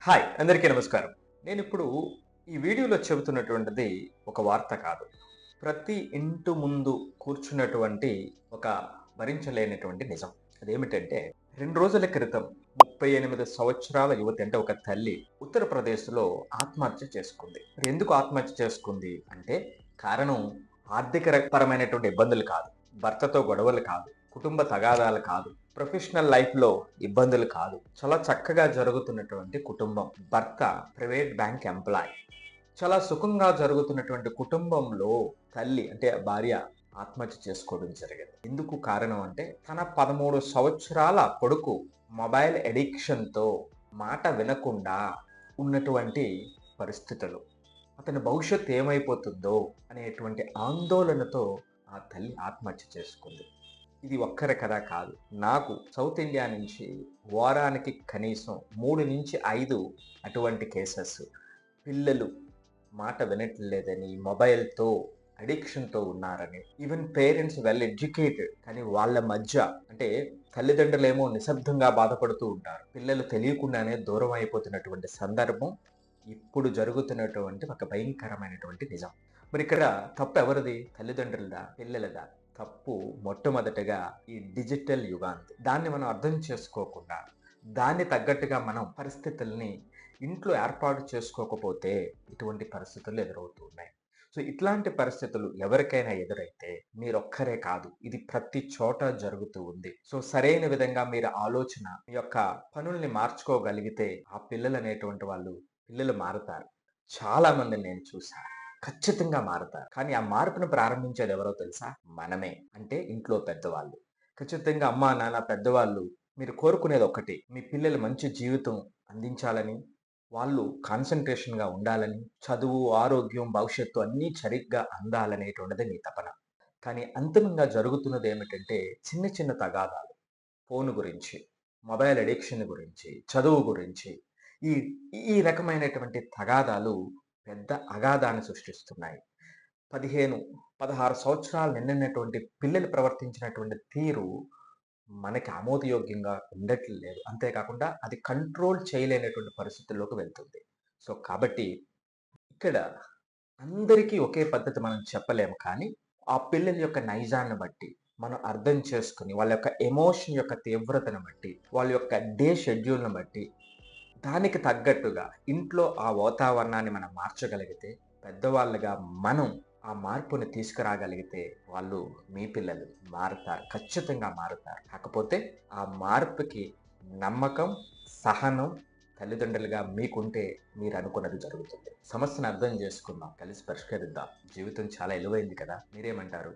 Hi అందరికీ నమస్కారం. నేనిప్పుడు ఈ వీడియోలో చెబుతున్నటువంటిది ఒక వార్త కాదు. ప్రతి ఇంటి ముందు కూర్చున్నటువంటి ఒక భరించలేనటువంటి నిజం. అదేమిటంటే 2 రోజుల క్రితం 38 సంవత్సరాల యువతి అంటే ఒక తల్లి ఉత్తరప్రదేశ్‌లో ఆత్మహత్య చేసుకుంది. మరి ఎందుకు ఆత్మహత్య చేసుకుంది అంటే కారణం పరమైనటువంటి ఇబ్బందులు కాదు. భర్తతో గొడవలు కాదు. కుటుంబ తగాదాలు కాదు. ప్రొఫెషనల్ లైఫ్‌లో ఇబ్బందులు కాదు. చాలా చక్కగా జరుగుతున్నటువంటి కుటుంబం. భర్త ప్రైవేట్ బ్యాంక్ ఎంప్లాయ్. చాలా సుఖంగా జరుగుతున్నటువంటి కుటుంబంలో తల్లి అంటే భార్య ఆత్మహత్య చేసుకోవడం జరిగింది. ఎందుకు కారణం అంటే తన 13 సంవత్సరాల కొడుకు మొబైల్ అడిక్షన్‌తో మాట వినకుండా ఉన్నటువంటి పరిస్థితులు. అతని భవిష్యత్తు ఏమైపోతుందో అనేటువంటి ఆందోళనతో ఆ తల్లి ఆత్మహత్య చేసుకుంది. ఇది ఒక్కరి కథ కాదు. నాకు సౌత్ ఇండియా నుంచి వారానికి కనీసం 3-5 అటువంటి కేసెస్. పిల్లలు మాట వినట్లేదని, మొబైల్‌తో అడిక్షన్‌తో ఉన్నారని, ఈవెన్ పేరెంట్స్ వెల్ ఎడ్యుకేటెడ్ కానీ వాళ్ళ మధ్య అంటే తల్లిదండ్రులేమో నిశ్శబ్దంగా బాధపడుతూ ఉంటారు. పిల్లలు తెలియకుండానే దూరం అయిపోతున్నటువంటి సందర్భం ఇప్పుడు జరుగుతున్నటువంటి ఒక భయంకరమైనటువంటి నిజం. మరిక్కడ తప్పు ఎవరిది? తల్లిదండ్రులదా? పిల్లలదా? తప్పు మొట్టమొదటగా ఈ డిజిటల్ యుగానిది. దాన్ని మనం అర్థం చేసుకోకుండా, దాన్ని తగ్గట్టుగా మనం పరిస్థితుల్ని ఇంట్లో ఏర్పాటు చేసుకోకపోతే ఇటువంటి పరిస్థితులు ఎదురవుతూ ఉన్నాయి. సో, ఇట్లాంటి పరిస్థితులు ఎవరికైనా ఎదురైతే మీరొక్కరే కాదు. ఇది ప్రతి చోట జరుగుతూ ఉంది. సో, సరైన విధంగా మీరు ఆలోచన మీ యొక్క పనుల్ని మార్చుకోగలిగితే ఆ పిల్లలనేటువంటి వాళ్ళు పిల్లలు మారుతారు. చాలా మందిని నేను చూసా. ఖచ్చితంగా మారతారు. కానీ ఆ మార్పును ప్రారంభించేది ఎవరో తెలుసా? మనమే. అంటే ఇంట్లో పెద్దవాళ్ళు. ఖచ్చితంగా అమ్మా, నాన్న, పెద్దవాళ్ళు మీరు కోరుకునేది ఒక్కటే. మీ పిల్లలు మంచి జీవితం అందించాలని, వాళ్ళు కాన్సంట్రేషన్‌గా ఉండాలని, చదువు, ఆరోగ్యం, భవిష్యత్తు అన్నీ సరిగ్గా అందాలనేటువంటిది మీ తపన. కానీ అంతిమంగా జరుగుతున్నదేమిటంటే చిన్న చిన్న తగాదాలు. ఫోను గురించి, మొబైల్ అడిక్షన్ గురించి, చదువు గురించి ఈ ఈ రకమైనటువంటి తగాదాలు పెద్ద అగాధాన్ని సృష్టిస్తున్నాయి. 15, 16 సంవత్సరాలు నిండినటువంటి పిల్లలు ప్రవర్తించినటువంటి తీరు మనకి ఆమోదయోగ్యంగా ఉండట్లేదు. అంతేకాకుండా అది కంట్రోల్ చేయలేనటువంటి పరిస్థితుల్లోకి వెళ్తుంది. సో, కాబట్టి ఇక్కడ అందరికీ ఒకే పద్ధతి మనం చెప్పలేము. కానీ, ఆ పిల్లల యొక్క నైజాన్ని బట్టి, మనం అర్థం చేసుకొని, వాళ్ళ యొక్క ఎమోషన్ యొక్క తీవ్రతను బట్టి, వాళ్ళ యొక్క డే షెడ్యూల్‌ని బట్టి, దానికి తగ్గట్టుగా ఇంట్లో ఆ వాతావరణాన్ని మనం మార్చగలిగితే, పెద్దవాళ్ళుగా మనం ఆ మార్పుని తీసుకురాగలిగితే, వాళ్ళు మీ పిల్లలు మారుతారు. ఖచ్చితంగా మారుతారు. కాకపోతే ఆ మార్పుకి నమ్మకం, సహనం తల్లిదండ్రులుగా మీకుంటే మీరనుకున్నది జరుగుతుంది. సమస్యను అర్థం చేసుకుందాం. కలిసి పరిష్కరిద్దాం. జీవితం చాలా విలువైంది కదా! మీరేమంటారు?